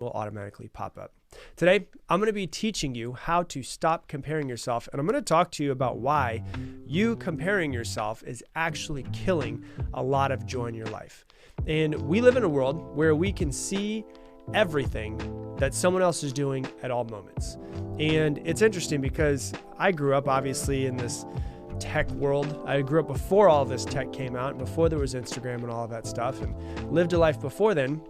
will automatically pop up. Today, I'm going to be teaching you how to stop comparing yourself, and I'm going to talk to you about why you comparing yourself is actually killing a lot of joy in your life. And we live in a world where we can see everything that someone else is doing at all moments. And it's interesting because I grew up obviously in this tech world. I grew up before all this tech came out and before there was Instagram and all of that stuff, and lived a life before then.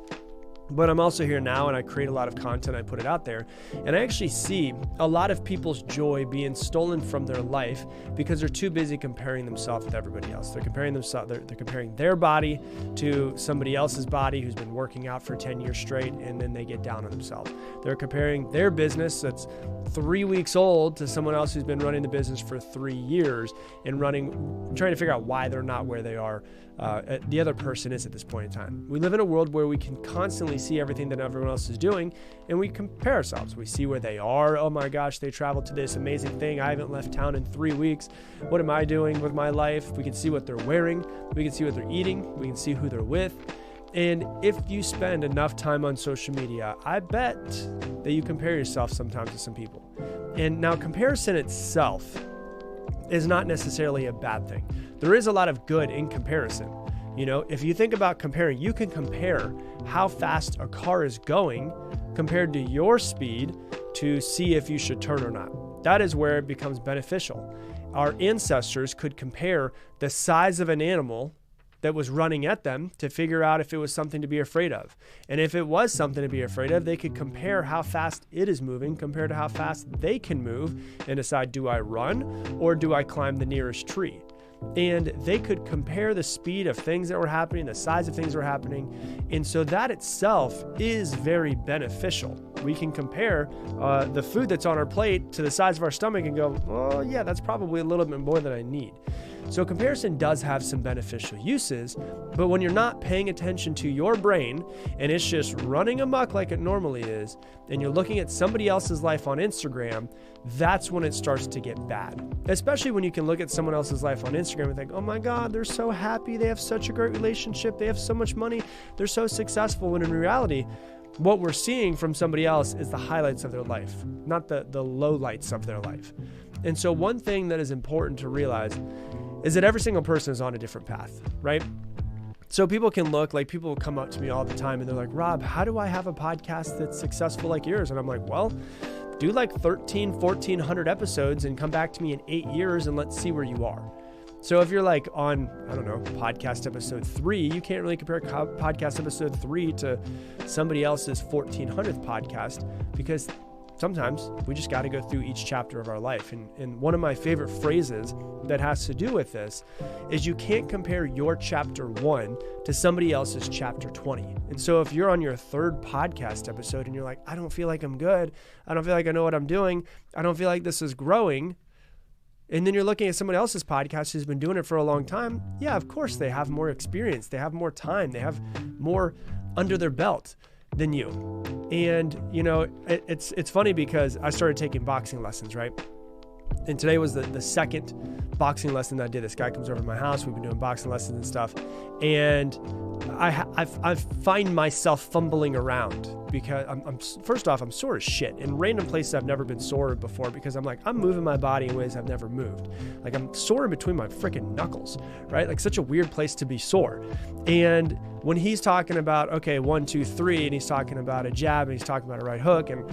But I'm also here now and I create a lot of content, I put it out there, and I actually see a lot of people's joy being stolen from their life because they're too busy comparing themselves with everybody else. They're comparing themselves, they're comparing their body to somebody else's body who's been working out for 10 years straight, and then they get down on themselves. They're comparing their business that's 3 weeks old to someone else who's been running the business for 3 years and trying to figure out why they're not where they are, the other person is at this point in time. We live in a world where we can constantly see everything that everyone else is doing, and we compare ourselves. We see where they are. Oh my gosh, they traveled to this amazing thing. I haven't left town in 3 weeks. What am I doing with my life? We can see what they're wearing. We can see what they're eating. We can see who they're with. And if you spend enough time on social media, I bet that you compare yourself sometimes to some people. And now comparison itself is not necessarily a bad thing. There is a lot of good in comparison. You know, if you think about comparing, you can compare how fast a car is going compared to your speed to see if you should turn or not. That is where it becomes beneficial. Our ancestors could compare the size of an animal that was running at them to figure out if it was something to be afraid of. And if it was something to be afraid of, they could compare how fast it is moving compared to how fast they can move and decide, do I run or do I climb the nearest tree? And they could compare the speed of things that were happening, the size of things that were happening. And so that itself is very beneficial. We can compare the food that's on our plate to the size of our stomach and go, oh yeah, that's probably a little bit more than I need. So comparison does have some beneficial uses, but when you're not paying attention to your brain and it's just running amok like it normally is, and you're looking at somebody else's life on Instagram, that's when it starts to get bad. Especially when you can look at someone else's life on Instagram and think, oh my God, they're so happy. They have such a great relationship. They have so much money. They're so successful. When in reality, what we're seeing from somebody else is the highlights of their life, not the lowlights of their life. And so one thing that is important to realize is that every single person is on a different path, right? So people will come up to me all the time and they're like, Rob, how do I have a podcast that's successful like yours? And I'm like, well, do like 1,400 episodes and come back to me in 8 years and let's see where you are. So if you're like on, I don't know, podcast episode 3, you can't really compare podcast episode 3 to somebody else's 1,400th podcast, because sometimes we just got to go through each chapter of our life. And one of my favorite phrases that has to do with this is you can't compare your chapter 1 to somebody else's chapter 20. And so if you're on your 3rd podcast episode and you're like, I don't feel like I'm good. I don't feel like I know what I'm doing. I don't feel like this is growing. And then you're looking at somebody else's podcast who's been doing it for a long time. Yeah, of course they have more experience. They have more time. They have more under their belt than you. And you know, it's funny because I started taking boxing lessons, right? And today was the second boxing lesson that I did. This guy comes over to my house. We've been doing boxing lessons and stuff. And I find myself fumbling around because first off, I'm sore as shit in random places I've never been sore before, because I'm moving my body in ways I've never moved. Like I'm sore in between my freaking knuckles, right? Like such a weird place to be sore. And when he's talking about, okay, 1, 2, 3, and he's talking about a jab and he's talking about a right hook and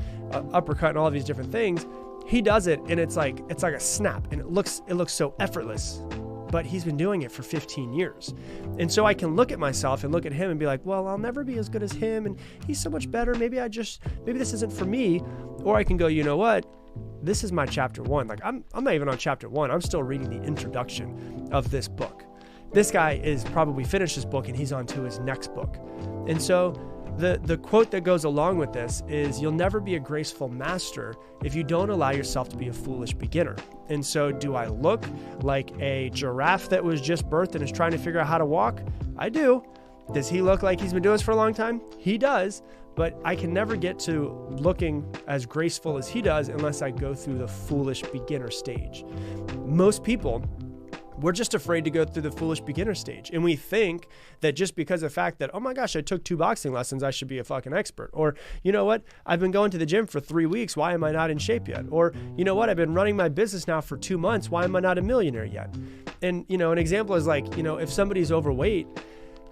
uppercut and all of these different things, he does it and it's like a snap and it looks so effortless, but he's been doing it for 15 years. And so I can look at myself and look at him and be like, well, I'll never be as good as him and he's so much better. Maybe this isn't for me. Or I can go, you know what? This is my chapter 1. Like I'm not even on chapter 1. I'm still reading the introduction of this book. This guy is probably finished his book and he's on to his next book. And so the quote that goes along with this is, you'll never be a graceful master if you don't allow yourself to be a foolish beginner. And so do I look like a giraffe that was just birthed and is trying to figure out how to walk? I do. Does he look like he's been doing this for a long time? He does. But I can never get to looking as graceful as he does unless I go through the foolish beginner stage. Most people We're just afraid to go through the foolish beginner stage. And we think that just because of the fact that, oh my gosh, I took 2 boxing lessons, I should be a fucking expert. Or, you know what? I've been going to the gym for 3 weeks. Why am I not in shape yet? Or, you know what? I've been running my business now for 2 months. Why am I not a millionaire yet? And, an example is like, if somebody's overweight,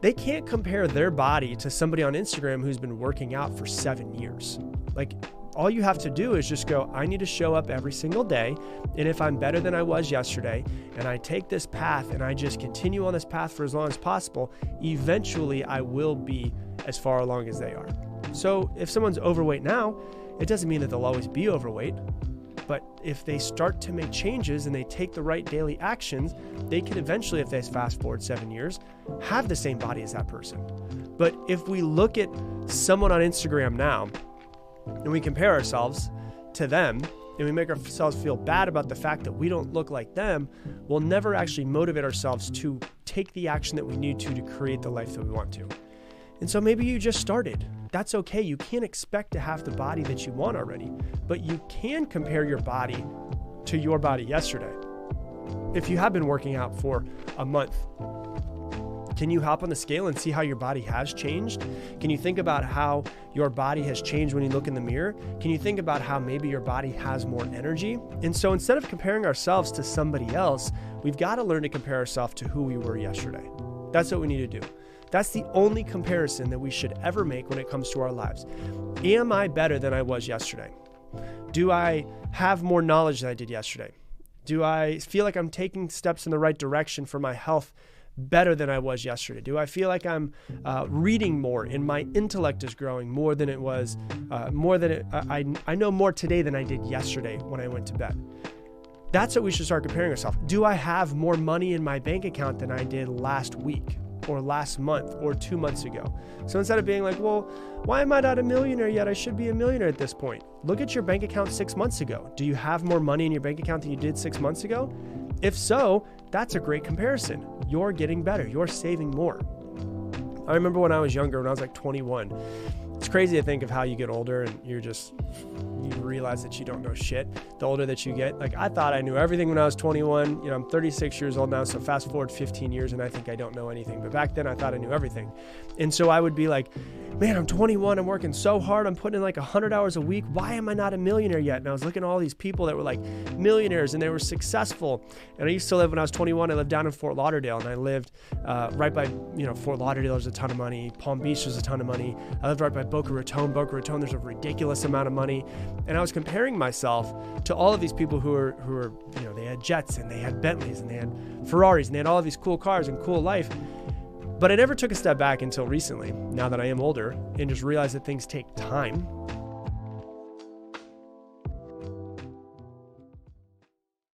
they can't compare their body to somebody on Instagram who's been working out for 7 years. Like, all you have to do is just go, I need to show up every single day. And if I'm better than I was yesterday, and I take this path and I just continue on this path for as long as possible, eventually I will be as far along as they are. So if someone's overweight now, it doesn't mean that they'll always be overweight. But if they start to make changes and they take the right daily actions, they can eventually, if they fast forward 7 years, have the same body as that person. But if we look at someone on Instagram now, and we compare ourselves to them, and we make ourselves feel bad about the fact that we don't look like them, we'll never actually motivate ourselves to take the action that we need to create the life that we want to. And so maybe you just started. That's okay. You can't expect to have the body that you want already, but you can compare your body to your body yesterday. If you have been working out for a month, can you hop on the scale and see how your body has changed? Can you think about how your body has changed when you look in the mirror? Can you think about how maybe your body has more energy? And so instead of comparing ourselves to somebody else, we've got to learn to compare ourselves to who we were yesterday. That's what we need to do. That's the only comparison that we should ever make when it comes to our lives. Am I better than I was yesterday? Do I have more knowledge than I did yesterday? Do I feel like I'm taking steps in the right direction for my health better than I was yesterday? Do I feel like I'm reading more and my intellect is growing more than it was, I know more today than I did yesterday when I went to bed? That's what we should start comparing ourselves. Do I have more money in my bank account than I did last week or last month or 2 months ago? So instead of being like, well, why am I not a millionaire yet? I should be a millionaire at this point. Look at your bank account 6 months ago. Do you have more money in your bank account than you did 6 months ago? If so, that's a great comparison. You're getting better. You're saving more. I remember when I was younger, when I was like 21, it's crazy to think of how you get older and you realize that you don't know shit the older that you get. Like, I thought I knew everything when I was 21. I'm 36 years old now, so fast forward 15 years and I think I don't know anything. But back then I thought I knew everything. And so I would be like, man, I'm 21. I'm working so hard. I'm putting in like 100 hours a week. Why am I not a millionaire yet? And I was looking at all these people that were like millionaires and they were successful. And I used to live, when I was 21, I lived down in Fort Lauderdale, and I lived right by, Fort Lauderdale. There's a ton of money. Palm Beach, there's a ton of money. I lived right by Boca Raton. Boca Raton, there's a ridiculous amount of money. And I was comparing myself to all of these people who were, they had jets and they had Bentleys and they had Ferraris and they had all of these cool cars and cool life. But I never took a step back until recently, now that I am older, and just realized that things take time.